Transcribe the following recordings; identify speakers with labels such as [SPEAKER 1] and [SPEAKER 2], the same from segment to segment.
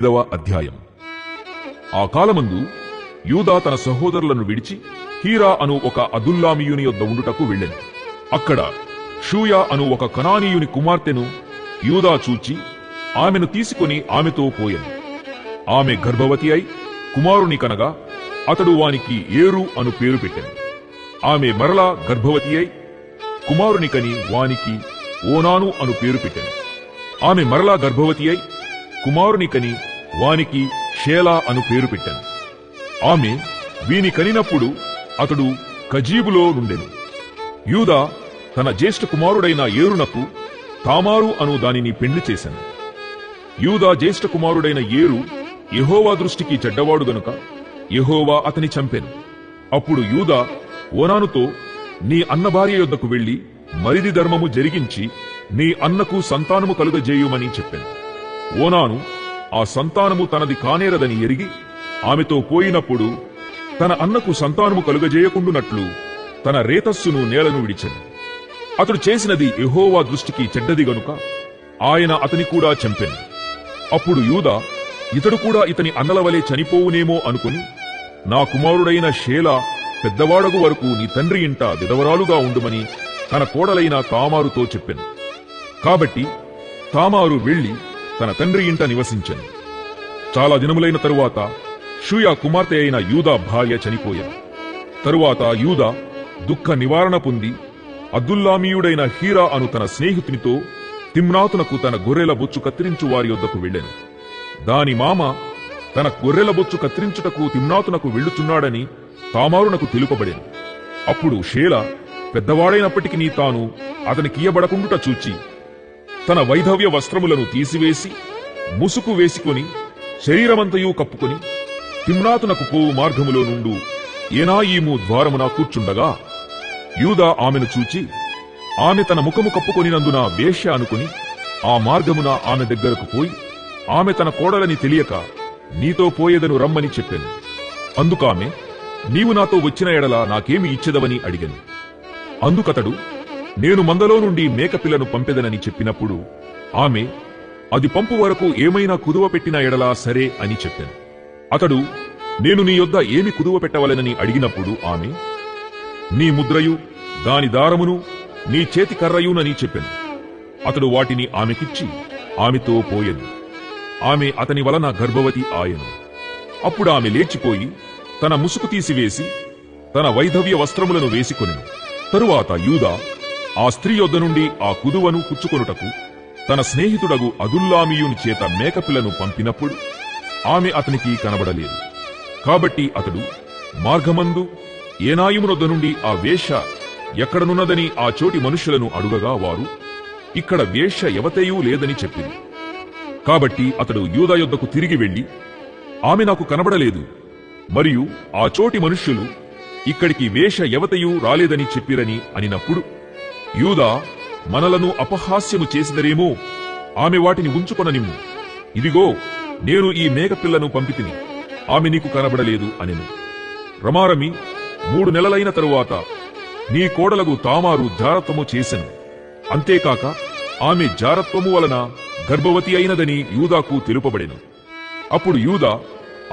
[SPEAKER 1] 5వ అధ్యాయం. ఆ కాలమందు యూదా తన సహోదరులను విడిచి హీరా అను ఒక అదుల్లామీయుని యొద్ద ఉండుటకు వెళ్ళెను. అక్కడ షూయా అను ఒక కనానీయుని కుమార్తెను యూదా చూచి ఆమెను తీసుకుని ఆమెతో పోయెను. ఆమె గర్భవతి అయి కుమారుని కనగా అతడు వానికి ఏరు అను పేరు పెట్టెను. ఆమె మరలా గర్భవతి అయి కుమారుని కని వానికి ఓనాను అను పేరు పెట్టెను. ఆమె మరలా గర్భవతి అయి కుమారుని కని వానికి షేలా అను పేరు పెట్టెను. ఆమె వీని కనినప్పుడు అతడు కజీబులో నుండెను. యూదా తన జ్యేష్ఠ కుమారుడైన ఏరునకు తామారు అను దానిని పెండ్లి చేశాను. యూదా జ్యేష్ఠ కుమారుడైన ఏరు యెహోవా దృష్టికి చెడ్డవాడు గనుక యెహోవా అతని చంపెను. అప్పుడు యూదా ఓనానుతో, నీ అన్న భార్య యొద్దకు వెళ్లి మరిది ధర్మము జరిగించి నీ అన్నకు సంతానము కలుగజేయుమని చెప్పాను. ఓనాను ఆ సంతానము తనది కానేరదని ఎరిగి ఆమెతో పోయినప్పుడు తన అన్నకు సంతానము కలుగజేయకుండునట్లు తన రేతస్సును నేలను విడిచెను. అతడు చేసినది యెహోవా దృష్టికి చెడ్డది గనుక ఆయన అతని కూడా చంపెను. అప్పుడు యూదా ఇతడు కూడా ఇతని అన్నల వలె చనిపోవునేమో అనుకుని, నా కుమారుడైన షేలా పెద్దవాడగు వరకు నీ తండ్రి ఇంట విధవరాలుగా ఉండుమని తన కోడలైన తామారుతో చెప్పెను. కాబట్టి తామారు వెళ్లి తన తండ్రి ఇంట నివసించెను. చాలా దినములైన తరువాత షూయా కుమార్తె అయిన యూదా భార్య చనిపోయాను. తరువాత యూదా దుఃఖ నివారణ పొంది అదుల్లామీయుడైన హీరా అను తన స్నేహితునితో తిమ్నాతునకు తన గొర్రెల బొచ్చు కత్తిరించు వారి యొద్దకు వెళ్ళెను. దాని మామ తన గొర్రెల బొచ్చు కత్తిరించుటకు తిమ్నాతునకు వెళ్ళుచున్నాడని తామారునకు తెలుపబడెను. అప్పుడు షేలా పెద్దవాడైనప్పటికీ తాను అతనికియ్యబడకుండుట చూచి తన వైధవ్య వస్త్రములను తీసివేసి ముసుకు వేసుకొని శరీరమంతయూ కప్పుకొని తిమ్నాతునకు పోవు మార్గములో నుండు ఏనాయీము ద్వారమున కూర్చుండగా యూదా ఆమెను చూచి ఆమె తన ముఖము కప్పుకొనినందున వేశ్య అనుకుని ఆ మార్గమున ఆమె దగ్గరకు పోయి ఆమె తన కోడలని తెలియక నీతో పోయేదను రమ్మని చెప్పాను. అందుకామె, నీవు నాతో వచ్చిన ఎడల నాకేమి ఇచ్చెదవని అడిగాను. అందుకతడు, నేను మందలో నుండి మేకపిల్లను పంపెదనని చెప్పినప్పుడు ఆమె, అది పంపు వరకు ఏమైనా కుదువ పెట్టిన ఎడలా సరే అని చెప్పాను. అతడు, నేను నీ యొద్ద ఏమి కుదువ పెట్టవలెనని అడిగినప్పుడు ఆమె, నీ ముద్రయు దాని దారమును నీ చేతి కర్రయునని చెప్పాను. అతడు వాటిని ఆమెకిచ్చి ఆమెతో పోయెను. ఆమె అతని వలన గర్భవతి ఆయను. అప్పుడు ఆమె లేచిపోయి తన ముసుగు తీసివేసి తన వైధవ్య వస్త్రములను వేసుకొనెను. తరువాత యూదా ఆ స్త్రీ యొద్ద నుండి ఆ కుదువను పుచ్చుకొనుటకు తన స్నేహితుడగు అదుల్లామీయుని చేత మేకపిల్లను పంపినప్పుడు ఆమె అతనికి కనబడలేదు. కాబట్టి అతడు మార్గమందు ఏనాయిమునొద్ద నుండి ఆ వేశ్య ఎక్కడనున్నదని ఆ చోటి మనుష్యులను అడుగగా వారు, ఇక్కడ వేశ్య ఎవతేయూ లేదని చెప్పింది. కాబట్టి అతడు యూదా యొద్దకు తిరిగి వెళ్లి, ఆమె నాకు కనబడలేదు, మరియు ఆ చోటి మనుష్యులు ఇక్కడికి వేశ్య ఎవతయూ రాలేదని చెప్పిరని అనినప్పుడు యూదా, మనలను అపహాస్యము చేసిదరేమో, ఆమె వాటిని ఉంచుకొననిమ్ము. ఇదిగో, నేను ఈ మేకపిల్లను పంపితిని, ఆమె నీకు కనబడలేదు అనెను. రమారమి 3 నెలలైన తరువాత నీ కోడలగు తామారు జారత్వము చేసెను. అంతేకాక ఆమె జారత్వము వలన గర్భవతి అయినదని యూదాకు తెలుపబడెను. అప్పుడు యూదా,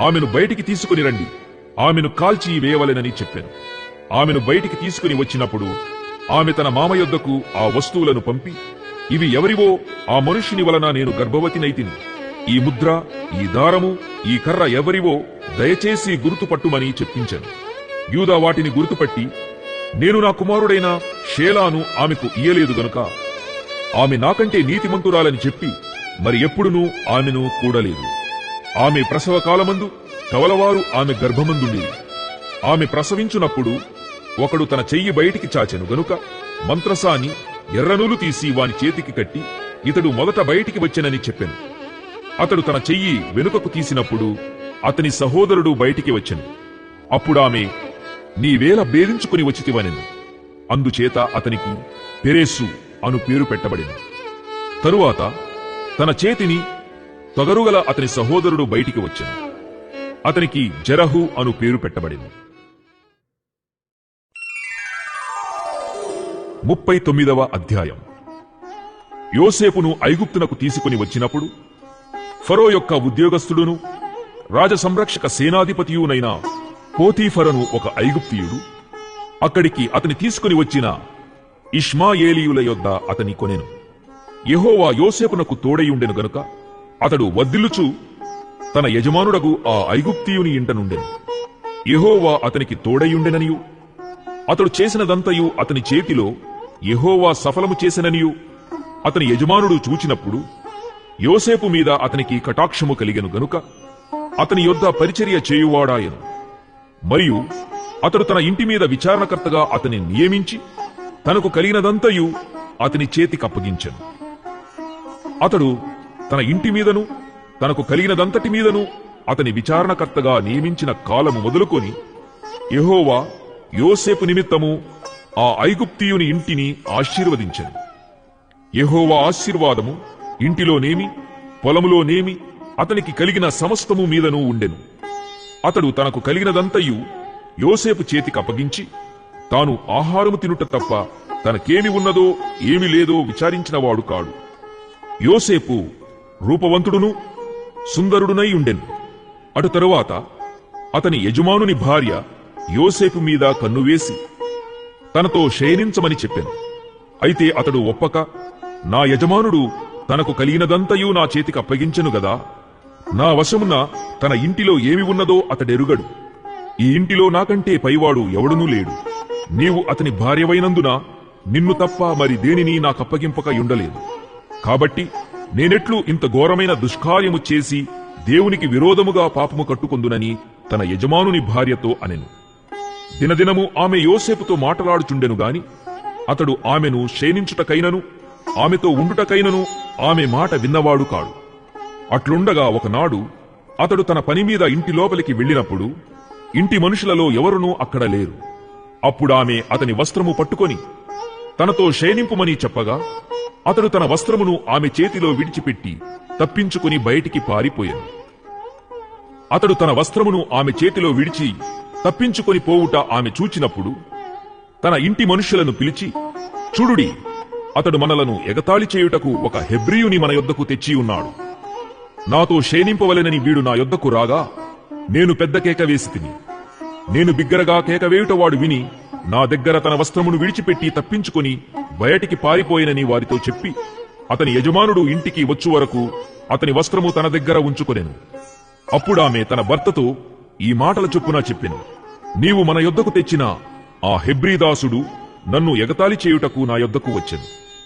[SPEAKER 1] ఆమెను బయటికి తీసుకుని రండి, ఆమెను కాల్చి వేయవలెనని చెప్పాను. ఆమెను బయటికి తీసుకుని వచ్చినప్పుడు ఆమె తన మామ యొద్దకు ఆ వస్తువులను పంపి, ఇవి ఎవరివో ఆ మనుష్యుని వలన నేను గర్భవతినైతిని. ఈ ముద్ర, ఈ దారము, ఈ కర్ర ఎవరివో దయచేసి గుర్తుపట్టుమని చెప్పించాను. యూదా వాటిని గుర్తుపట్టి, నేను నా కుమారుడైన షేలాను ఆమెకు ఇయ్యలేదు గనుక ఆమె నాకంటే నీతిమంతురాలని చెప్పి మరి ఎప్పుడునూ ఆమెను కూడలేదు. ఆమె ప్రసవ కాలమందు కవలవారు ఆమె గర్భమందుండి ఆమె ప్రసవించునప్పుడు ఒకడు తన చెయ్యి బయటికి చాచెను గనుక మంత్రసాని ఎర్రనూలు తీసి వాని చేతికి కట్టి ఇతడు మొదట బయటికి వచ్చెనని చెప్పెను. అతడు తన చెయ్యి వెనుకకు తీసినప్పుడు అతని సహోదరుడు బయటికి వచ్చెను. అప్పుడామె, నీవేళ భేదించుకుని వచ్చితివనెను. అందుచేత అతనికి పెరేసు అను పేరు పెట్టబడింది. తరువాత తన చేతిని తొగరుగల అతని సహోదరుడు బయటికి వచ్చెను. అతనికి జెరహు అను పేరు పెట్టబడింది. 39వ అధ్యాయం. యోసేపును ఐగుప్తునకు తీసుకుని వచ్చినప్పుడు ఫరో యొక్క ఉద్యోగస్థుడును రాజసంరక్షక సేనాధిపతియునైన పోతీఫరను ఒక ఐగుప్తీయుడు అక్కడికి అతని తీసుకుని వచ్చిన ఇష్మాయేలీయుల యొద్ద అతని కొనెను. యెహోవా యోసేపునకు తోడయుండెను గనుక అతడు వర్ధిల్లుచు తన యజమానుడగు ఆ ఐగుప్తీయుని ఇంట నుండెను. యెహోవా అతనికి తోడయుండెననియు అతడు చేసినదంతయు అతని చేతిలో యెహోవా సఫలము చేసిననియు అతని యజమానుడు చూచినప్పుడు యోసేపు మీద అతనికి కటాక్షము కలిగెను గనుక అతని యొద్ద పరిచర్య చేయువాడాయెను. మరియు అతడు తన ఇంటి మీద విచారణకర్తగా అతని నియమించి తనకు కలిగినదంతయు అతని చేతికప్పగించెను. అతడు తన ఇంటి మీదను తనకు కలిగినదంతటి మీదను అతని విచారణకర్తగా నియమించిన కాలము మొదలుకొని యెహోవా యోసేపు నిమిత్తము ఆ ఐగుప్తీయుని ఇంటిని ఆశీర్వదించెను. యెహోవా ఆశీర్వాదము ఇంటిలోనేమి పొలములోనేమి అతనికి కలిగిన సమస్తము మీదను ఉండెను. అతడు తనకు కలిగినదంతయు యోసేపు చేతికప్పగించి తాను ఆహారము తినుట తప్ప తనకేమి ఉన్నదో ఏమి లేదో విచారించినవాడు కాడు. యోసేపు రూపవంతుడును సుందరుడునై ఉండెను. అటు తరువాత అతని యజమానుని భార్య యోసేపు మీద కన్నువేసి తనతో శయనించమని చెప్పెను. అయితే అతడు ఒప్పక, నా యజమానుడు తనకు కలిగినదంతయు నా చేతికి అప్పగించెను గదా, నా వశమున తన ఇంటిలో ఏమి ఉన్నదో అతడెరుగడు. ఈ ఇంటిలో నాకంటే పైవాడు ఎవడునూ లేడు. నీవు అతని భార్యవైనందున నిన్ను తప్ప మరి దేనిని నాకప్పగింపక యుండలేదు. కాబట్టి నేనెట్లు ఇంత ఘోరమైన దుష్కార్యము చేసి దేవునికి విరోధముగా పాపము కట్టుకొందునని తన యజమానుని భార్యతో అనెను. దినదినము ఆమె యోసేపుతో మాటలాడుచుండెను గాని అతడు ఆమెను శయనించుటకైనను ఆమెతో ఉండుటకైనను ఆమె మాట విన్నవాడు కాడు. అట్లుండగా ఒకనాడు అతడు తన పనిమీద ఇంటి లోపలికి వెళ్ళినప్పుడు ఇంటి మనుషులలో ఎవరునూ అక్కడ లేరు. అప్పుడామె అతని వస్త్రము పట్టుకొని తనతో శయనింపుమని చెప్పగా అతడు తన వస్త్రమును ఆమె చేతిలో విడిచిపెట్టి తప్పించుకుని బయటికి పారిపోయాను. అతడు తన వస్త్రమును ఆమె చేతిలో విడిచి తప్పించుకొని పోవుట ఆమె చూచినప్పుడు తన ఇంటి మనుషులను పిలిచి, చూడుడి, అతడు మనలను ఎగతాళి చేయుటకు ఒక హెబ్రీయుని మన యొద్దకు తెచ్చియున్నాడు. నాతో శయనింపవలెనని వీడు నా యొద్దకు రాగా నేను పెద్ద కేక వేసి తిని, నేను బిగ్గరగా కేక వేయుట వాడు విని నా దగ్గర తన వస్త్రమును విడిచిపెట్టి తప్పించుకొని బయటికి పారిపోయినని వారితో చెప్పి అతని యజమానుడు ఇంటికి వచ్చు వరకు అతని వస్త్రము తన దగ్గర ఉంచుకొనెను. అప్పుడామె తన భర్తతో ఈ మాటల చొప్పున చెప్పెను, నీవు మన యొద్దకు తెచ్చిన ఆ హెబ్రీదాసుడు నన్ను ఎగతాళి చేయుటకు నా యొద్దకు వచ్చెను.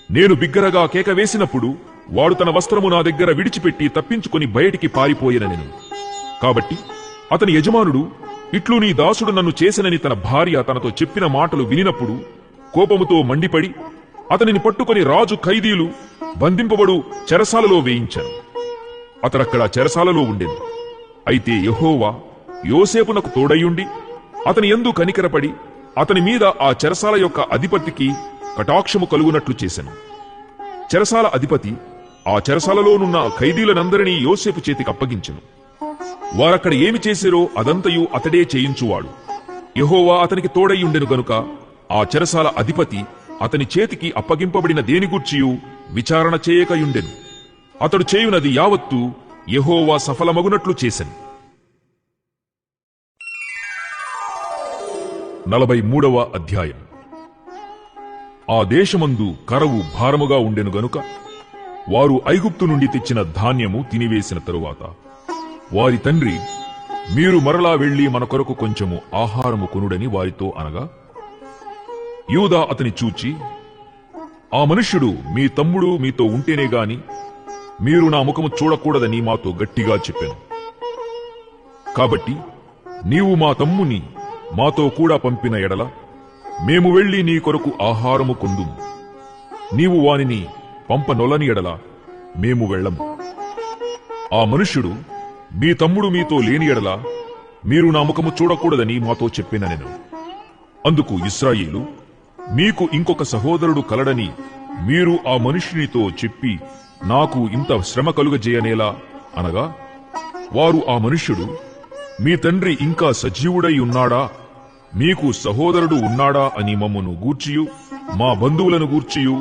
[SPEAKER 1] నేను బిగ్గరగా కేక వేసినప్పుడు వాడు తన వస్త్రము నా దగ్గర విడిచిపెట్టి తప్పించుకొని బయటికి పారిపోయిననెను. కాబట్టి అతని యజమానుడు, ఇట్లు నీ దాసుడు నన్ను చేసెనని తన భార్య తనతో చెప్పిన మాటలు వినినప్పుడు కోపముతో మండిపడి అతనిని పట్టుకొని రాజు ఖైదీలు బంధింపబడు చెరసాలలో వేయించాను. అతడక్కడ చెరసాలలో ఉండెను. అయితే యెహోవా యోసేపునకు తోడయుండి అతని యందు కనికరపడి అతని మీద ఆ చెరసాల యొక్క అధిపతికి కటాక్షము కలుగునట్లు చేసెను. చెరసాల అధిపతి ఆ చెరసాలలోనున్న ఖైదీలనందరినీ యోసేపు చేతికి అప్పగించెను. వారక్కడ ఏమి చేసిరో అదంతయు అతడే చేయించువాడు. యెహోవా అతనికి తోడయ్యుండెను గనుక ఆ చెరసాల అధిపతి అతని చేతికి అప్పగింపబడిన దేనిగూర్చియు విచారణ చేయకయుండెను. అతడు చేయునది యావత్తు యెహోవా సఫలమగునట్లు చేసెను. 43వ అధ్యాయం. ఆ దేశమందు కరవు భారముగా ఉండెను గనుక వారు ఐగుప్తు నుండి తెచ్చిన ధాన్యము తినివేసిన తరువాత వారి తండ్రి, మీరు మరలా వెళ్లి మన కొరకు కొంచెము ఆహారము కొనుడని వారితో అనగా, యూదా అతని చూచి, ఆ మనుష్యుడు మీ తమ్ముడు మీతో ఉంటేనే గాని మీరు నా ముఖము చూడకూడదని మాతో గట్టిగా చెప్పాను. కాబట్టి నీవు మా తమ్ముని మాతో కూడా పంపిన ఎడల మేము వెళ్లి నీ కొరకు ఆహారము కొందుము. నీవు వానిని పంపనొలని ఎడల మేము వెళ్ళము. ఆ మనుష్యుడు, మీ తమ్ముడు మీతో లేని ఎడల మీరు నా ముఖము చూడకూడదని మాతో చెప్పిననెను. అందుకు ఇశ్రాయేలు, మీకు ఇంకొక సహోదరుడు కలడని మీరు ఆ మనుష్యునితో చెప్పి నాకు ఇంత శ్రమ కలుగజేయనేలా అనగా, వారు ఆ మనుష్యుడు, మీ తండ్రి ఇంకా సజీవుడై ఉన్నాడా, మీకు సహోదరుడు ఉన్నాడా అని మమ్మను గూర్చియు మా బంధువులను గూర్చియు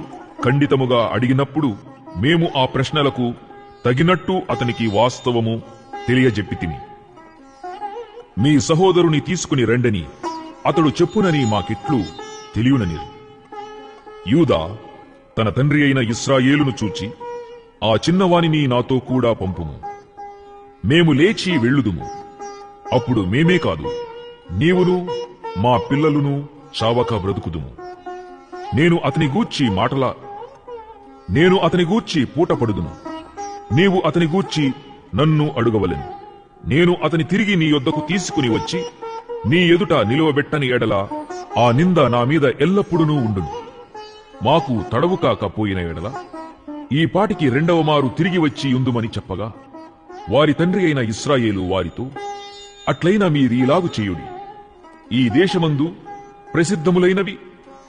[SPEAKER 1] ఖండితముగా అడిగినప్పుడు మేము ఆ ప్రశ్నలకు తగినట్టు అతనికి వాస్తవము తెలియజెప్పితిమి. మీ సహోదరుని తీసుకుని రండని అతడు చెప్పునని మాకిట్లు తెలియనని. యూదా తన తండ్రి అయిన ఇశ్రాయేలును చూచి, ఆ చిన్నవానిని నాతో కూడా పంపుము, మేము లేచి వెళ్ళుదుము. అప్పుడు మేమే కాదు, నీవును మా పిల్లలును చావక బ్రతుకుదుము. నేను అతని గూర్చి పూటపడుదును, నీవు అతని గూర్చి నన్ను అడుగవలెను. నేను అతని తిరిగి నీ యొద్దకు తీసుకుని వచ్చి నీ ఎదుట నిలువబెట్టని ఎడల ఆ నింద నా మీద ఎల్లప్పుడూ ఉండును. మాకు తడవు కాకపోయిన ఎడల ఈ పాటికి రెండవ మారు తిరిగి వచ్చి ఉందుమని చెప్పగా, వారి తండ్రి అయిన ఇశ్రాయేలు వారితో, అట్లైనా మీరీలాగు చేయుడి. ఈ దేశమందు ప్రసిద్ధములైనవి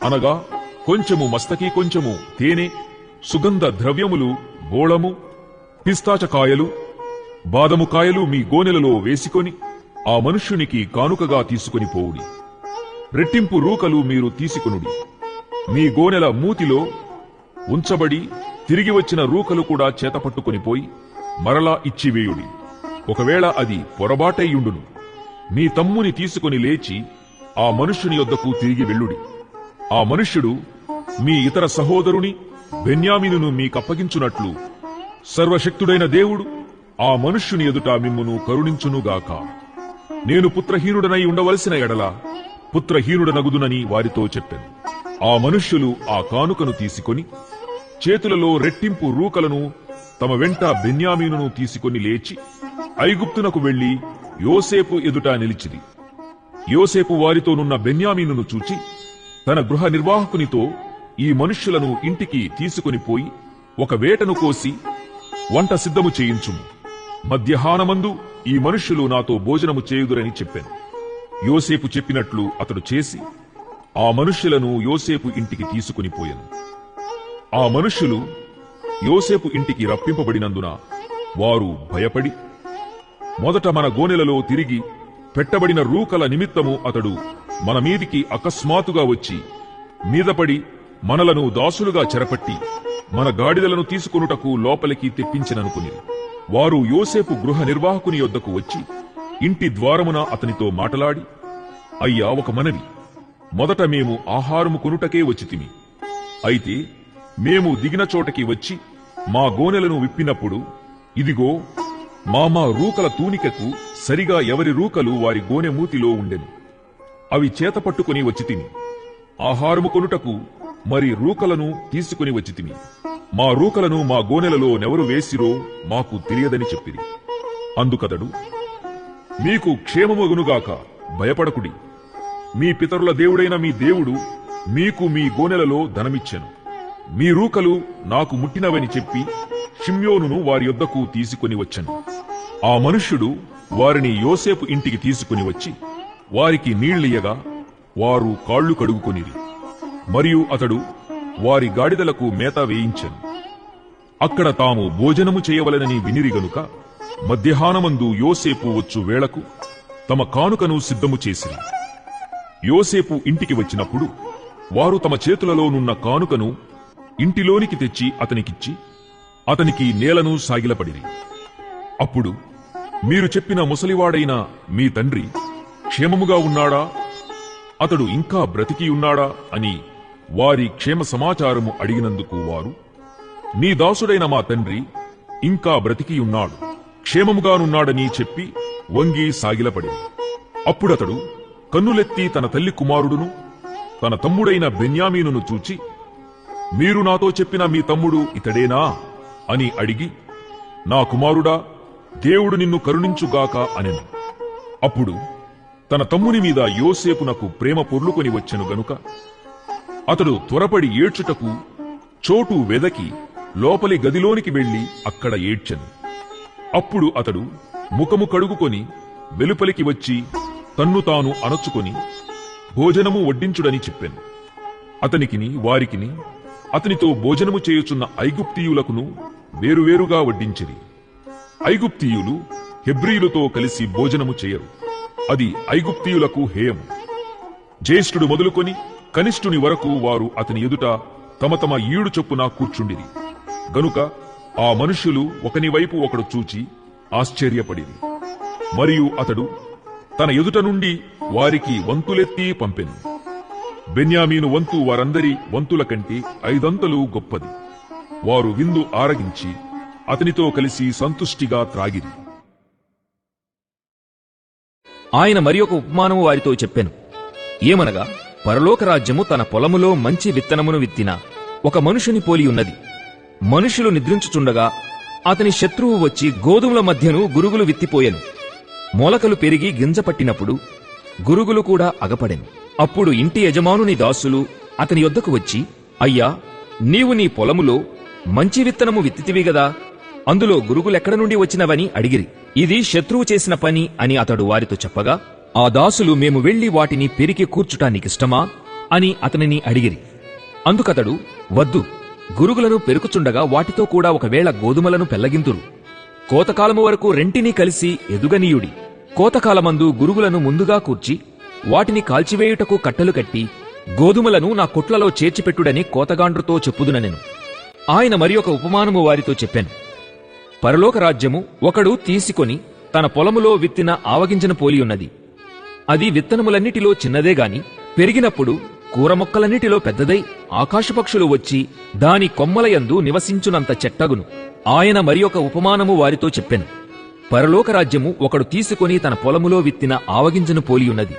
[SPEAKER 1] అనగా కొంచెము మస్తకి, కొంచెము తేనె, సుగంధ ద్రవ్యములు, బోళము, పిస్తాచకాయలు, బాదముకాయలు మీ గోనెలలో వేసుకొని ఆ మనుష్యునికి కానుకగా తీసుకొని పోవుడి. రెట్టింపు రూకలు మీరు తీసుకొనుడి. మీ గోనెల మూతిలో ఉంచబడి తిరిగి వచ్చిన రూకలు కూడా చేతపట్టుకొని పోయి మరలా ఇచ్చివేయుడి. ఒకవేళ అది పొరబాటయ్యుండును, మీ తమ్ముని తీసుకొని లేచి ఆ మనుష్యుని యొద్దకు తిరిగి వెళ్ళుడి. ఆ మనుష్యుడు మీ ఇతర సహోదరుని బెన్యామీనును మీకప్పగించున్నట్లు సర్వశక్తుడైన దేవుడు ఆ మనుష్యుని ఎదుట మిమ్మును కరుణించునుగాక. నేను పుత్రహీనుడనై ఉండవలసిన ఎడల పుత్రహీనుడనగుదునని వారితో చెప్పాను. ఆ మనుష్యులు ఆ కానుకను తీసుకొని చేతులలో రెట్టింపు రూకలను తమ వెంట బెన్యామీనును తీసుకొని లేచి ఐగుప్తునకు వెళ్లి యోసేపు ఎదుట నిలిచిరి. యోసేపు వారితోనున్న బెన్యామీనును చూచి తన గృహ నిర్వాహకునితో, ఈ మనుష్యులను ఇంటికి తీసుకొని పోయి ఒక వేటను కోసి వంట సిద్ధము చేయించుము. మధ్యాహ్నమందు ఈ మనుష్యులు నాతో భోజనము చేయుదురని చెప్పాను. యోసేపు చెప్పినట్లు అతడు చేసి ఆ మనుష్యులను యోసేపు ఇంటికి తీసుకుని పోయాను. ఆ మనుష్యులు యోసేపు ఇంటికి రప్పింపబడినందున వారు భయపడి, మొదట మన గోనెలలో తిరిగి పెట్టబడిన రూకల నిమిత్తము అతడు మన మీదికి అకస్మాత్తుగా వచ్చి మీదపడి మనలను దాసులుగా చెరపట్టి మన గాడిదలను తీసుకొనుటకు లోపలికి తెప్పించిననుకుని, వారు యోసేపు గృహ నిర్వాహకుని యొద్దకు వచ్చి ఇంటి ద్వారమున అతనితో మాటలాడి, అయ్యా, ఒక మనవి, మొదట మేము ఆహారము కొనుటకే వచ్చితిమి. అయితే మేము దిగిన చోటకి వచ్చి మా గోనెలను విప్పినప్పుడు, ఇదిగో మా రూకల తూనికకు సరిగా ఎవరి రూకలు వారి గోనె మూతిలో ఉండెను. అవి చేతపట్టుకుని వచ్చితిమి. ఆహారము కొనుటకు మరి రూకలను తీసుకుని వచ్చితిమి. మా రూకలను మా గోనెలలో నెవరు వేసిరో మాకు తెలియదని చెప్పిరి. అందుకతడు, మీకు క్షేమమగునుగాక, భయపడకుడి. మీ పితరుల దేవుడైన మీ దేవుడు మీకు మీ గోనెలలో ధనమిచ్చెను. మీ రూకలు నాకు ముట్టినవని చెప్పి షిమ్యోనును వారి యొద్దకు తీసుకుని వచ్చెను. ఆ మనుష్యుడు వారిని యోసేపు ఇంటికి తీసుకుని వచ్చి వారికి నీళ్లియ్యగా వారు కాళ్లు కడుగుకొనిరి. మరియు అతడు వారి గాడిదలకు మేత వేయించెను. అక్కడ తాము భోజనము చేయవలెనని వినిరి గనుక మధ్యాహ్నమందు యోసేపు వచ్చు వేళకు తమ కానుకను సిద్ధము చేసిరి. యోసేపు ఇంటికి వచ్చినప్పుడు వారు తమ చేతులలోనున్న కానుకను ఇంటిలోనికి తెచ్చి అతనికిచ్చి అతనికి నేలను సాగిలపడిరి. అప్పుడు, మీరు చెప్పిన ముసలివాడైన మీ తండ్రి క్షేమముగా ఉన్నాడా, అతడు ఇంకా బ్రతికి ఉన్నాడా అని వారి క్షేమ సమాచారము అడిగినందుకు వారు, నీ దాసుడైన మా తండ్రి ఇంకా బ్రతికి ఉన్నాడు, క్షేమముగానున్నాడని చెప్పి వంగి సాగిలపడింది. అప్పుడతడు కన్నులెత్తి తన తల్లి కుమారుడును తన తమ్ముడైన బెన్యామీనును చూచి, మీరు నాతో చెప్పిన మీ తమ్ముడు ఇతడేనా అని అడిగి, నా కుమారుడా, దేవుడు నిన్ను కరుణించుగాక అనెను. అప్పుడు తన తమ్ముని మీద యోసేపునకు ప్రేమ పొర్లుకొని వచ్చెను గనుక అతడు త్వరపడి ఏడ్చుటకు చోటు వెదకి లోపలి గదిలోనికి వెళ్లి అక్కడ ఏడ్చెను. అప్పుడు అతడు ముఖము కడుగుకొని వెలుపలికి వచ్చి తన్ను తాను అణచుకొని భోజనము వడ్డించుడని చెప్పెను. అతనికిని వారికిని అతనితో భోజనము చేయుచున్న ఐగుప్తీయులకును వేరువేరుగా వడ్డించిరి. ఐగుప్తీయులు హెబ్రీయులతో కలిసి భోజనము చేయరు, అది ఐగుప్తీయులకు హేయము. జ్యేష్ఠుడు మొదలుకొని కనిష్ఠుని వరకు వారు అతని ఎదుట తమ తమ ఈడు చొప్పున కూర్చుండిరి. గనుక ఆ మనుష్యులు ఒకని వైపు ఒకడు చూచి ఆశ్చర్యపడిరి. మరియు అతడు తన ఎదుట నుండి వారికి వంతులెత్తి పంపెను. బెన్యామీను వంతు వారందరి వంతుల కంటే 5 అంతలు గొప్పది. వారు విందు ఆరగించి అతనితో కలిసి సంతుష్టిగా త్రాగిరి.
[SPEAKER 2] ఆయన మరి ఒక ఉపమానము వారితో చెప్పెను. ఏమనగా, పరలోక రాజ్యము తన పొలములో మంచి విత్తనమును విత్తిన ఒక మనుషుని పోలి ఉన్నది. మనుషులు నిద్రించుచుండగా అతని శత్రువు వచ్చి గోధుమల మధ్యను గురుగులు విత్తిపోయెను. మొలకలు పెరిగి గింజపట్టినప్పుడు గురుగులు కూడా అగపడెను. అప్పుడు ఇంటి యజమానుని దాసులు అతని యొద్దకు వచ్చి, అయ్యా, నీవు నీ పొలములో మంచి విత్తనము విత్తితివి గదా, అందులో గురుగులెక్కడ నుండి వచ్చినవని అడిగిరి. ఇది శత్రువు చేసిన పని అని అతడు వారితో చెప్పగా, ఆ దాసులు, మేము వెళ్లి వాటిని పెరికి కూర్చుటానికిష్టమా అని అతనిని అడిగిరి. అందుకతడు, వద్దు, గురుగులను పెరుకుచుండగా వాటితో కూడా ఒకవేళ గోధుమలను పెళ్లగింతురు. కోతకాలము వరకు రెంటినీ కలిసి ఎదుగనీయుడి. కోతకాలమందు గురుగులను ముందుగా కూర్చి వాటిని కాల్చివేయుటకు కట్టెలు కట్టి గోధుమలను నా కొట్లలో చేర్చిపెట్టుడని కోతగాండ్రుతో చెప్పుదుననెను. ఆయన మరి ఒక ఉపమానము వారితో చెప్పాను. పరలోక రాజ్యము ఒకడు తీసుకొని తన పొలములో విత్తిన ఆవగింజను పోలియున్నది. అది విత్తనములన్నిటిలో చిన్నదేగాని పెరిగినప్పుడు కూర మొక్కలన్నిటిలో పెద్దదై ఆకాశపక్షులు వచ్చి దాని కొమ్మలయందు నివసించునంత చెట్టగును. ఆయన మరి ఒక ఉపమానము వారితో చెప్పెను. పరలోక రాజ్యము ఒకడు తీసుకొని తన పొలములో విత్తిన ఆవగింజను పోలియున్నది.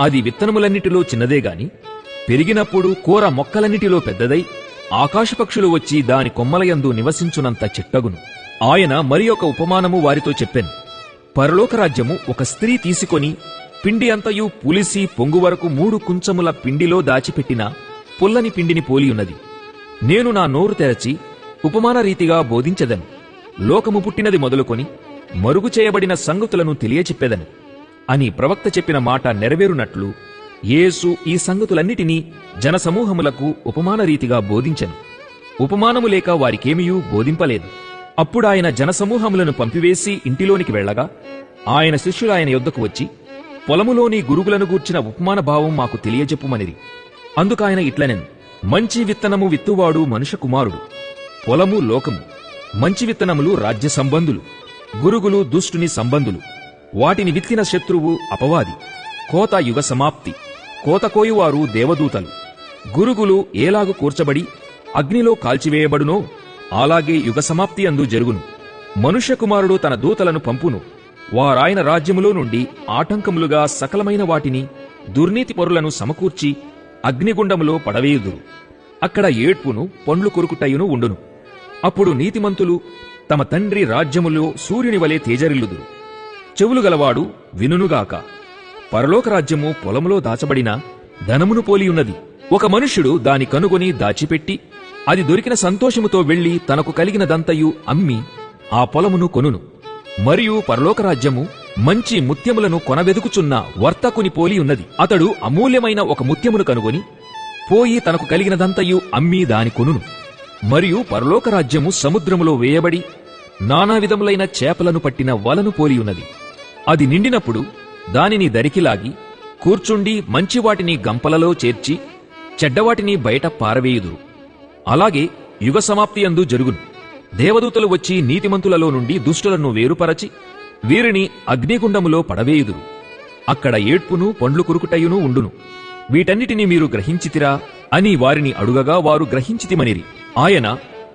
[SPEAKER 2] అది విత్తనములన్నిటిలో చిన్నదేగాని పెరిగినప్పుడు కూర మొక్కలన్నిటిలో పెద్దదై ఆకాశపక్షులు వచ్చి దాని కొమ్మలయందు నివసించునంత చెట్టగును. ఆయన మరి ఒక ఉపమానము వారితో చెప్పెను. పరలోక రాజ్యము ఒక స్త్రీ తీసుకొని పిండి అంతయు పులిసి పొంగు వరకు 3 కుంచముల పిండిలో దాచిపెట్టిన పుల్లని పిండిని పోలియున్నది. నేను నా నోరు తెరచి ఉపమాన రీతిగా బోధించెదను. లోకము పుట్టినది మొదలుకొని మరుగు చేయబడిన సంగతులను తెలియచెప్పెదను అని ప్రవక్త చెప్పిన మాట నెరవేరునట్లు యేసు ఈ సంగతులన్నిటినీ జనసమూహములకు ఉపమాన రీతిగా బోధించెను. ఉపమానము లేక వారికేమియూ బోధింపలేదు. అప్పుడాయన జనసమూహములను పంపివేసి ఇంటిలోనికి వెళ్లగా ఆయన శిష్యులాయన యొద్దకు వచ్చి, పొలములోని గురుగులను గూర్చిన ఉపమాన భావం మాకు తెలియజెప్పుమనిరి. అందుకాయన ఇట్లనెను. మంచి విత్తనము విత్తువాడు మనుష్య కుమారుడు. పొలము లోకము. మంచి విత్తనములు రాజ్య సంబంధులు, గురుగులు దుష్టుని సంబంధులు. వాటిని విత్తిన శత్రువు అపవాది. కోత యుగ సమాప్తి. కోత కోయువారు దేవదూతలు. గురుగులు ఏలాగు కూర్చబడి అగ్నిలో కాల్చివేయబడునో అలాగే యుగ సమాప్తి అందు జరుగును. మనుష్య కుమారుడు తన దూతలను పంపును. వారాయన రాజ్యములో నుండి ఆటంకములుగా సకలమైన వాటిని దుర్నీతి పరులను సమకూర్చి అగ్నిగుండములో పడవేయుదురు. అక్కడ ఏడ్పును పండ్లు కొరుకుటయును ఉండును. అప్పుడు నీతిమంతులు తమ తండ్రి రాజ్యములో సూర్యుని వలె తేజరిల్లుదురు. చెవులు గలవాడు వినుగాక. పరలోక రాజ్యము పొలములో దాచబడిన ధనమును పోలియున్నది. ఒక మనుష్యుడు దాని కనుగొని దాచిపెట్టి అది దొరికిన సంతోషముతో వెళ్లి తనకు కలిగినదంతయు అమ్మి ఆ పొలమును కొనును. మరియు పరలోక రాజ్యము మంచి ముత్యములను కొనవెదుకుచున్న వర్తకుని పోలియున్నది. అతడు అమూల్యమైన ఒక ముత్యమును కనుగొని పోయి తనకు కలిగినదంతయు అమ్మి దాని కొనును. మరియు పరలోక రాజ్యము సముద్రములో వేయబడి నానా విధములైన చేపలను పట్టిన వలను పోలియున్నది. అది నిండినప్పుడు దానిని దరికిలాగి కూర్చుండి మంచివాటిని గంపలలో చేర్చి చెడ్డవాటిని బయట పారవేయుదురు. అలాగే యుగ సమాప్తి అందు జరుగును. దేవదూతలు వచ్చి నీతిమంతులలో నుండి దుష్టులను వేరుపరచి వీరిని అగ్నిగుండములో పడవేయుదురు. అక్కడ ఏడ్పును పండ్లు కొరుకుటయును ఉండును. వీటన్నిటినీ మీరు గ్రహించితిరా అని వారిని అడుగగా వారు గ్రహించితిమనిరి. ఆయన,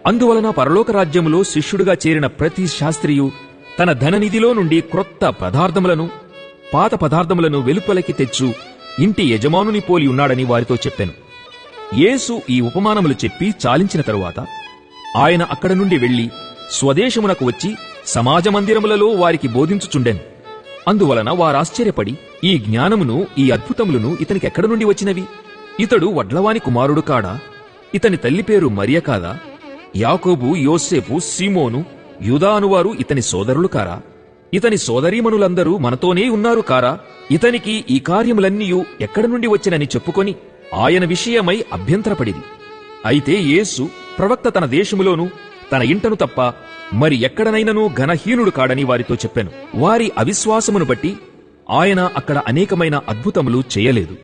[SPEAKER 2] అందువలన పరలోక రాజ్యములో శిష్యుడుగా చేరిన ప్రతి శాస్త్రియు తన ధననిధిలో నుండి క్రొత్త పదార్థములను పాత పదార్థములను వెలుపలకి తెచ్చు ఇంటి యజమానుని పోలి ఉన్నాడని వారితో చెప్పెను. యేసు ఈ ఉపమానములు చెప్పి చాలించిన తరువాత ఆయన అక్కడ నుండి వెళ్లి స్వదేశమునకు వచ్చి సమాజ మందిరములలో వారికి బోధించుచుండెను. అందువలన వారాశ్చర్యపడి, ఈ జ్ఞానమును ఈ అద్భుతములను ఇతనికెక్కడ నుండి వచ్చినవి? ఇతడు వడ్లవాని కుమారుడు కాడా? ఇతని తల్లి పేరు మరియ కాదా? యాకోబు, యోసేపు, సీమోను, యూదా అనువారు ఇతని సోదరులు కారా? ఇతని సోదరీమణులందరూ మనతోనే ఉన్నారు కారా? ఇతనికి ఈ కార్యములన్నీయు ఎక్కడ నుండి వచ్చినని చెప్పుకొని ఆయన విషయమై అభ్యంతరపడిరి. అయితే యేసు ప్రవక్త తన దేశములోను తన ఇంటను తప్ప మరి ఎక్కడనైనను ఘనహీనుడు కాడని వారితో చెప్పెను. వారి అవిశ్వాసమును బట్టి ఆయన అక్కడ అనేకమైన అద్భుతములు చేయలేదు.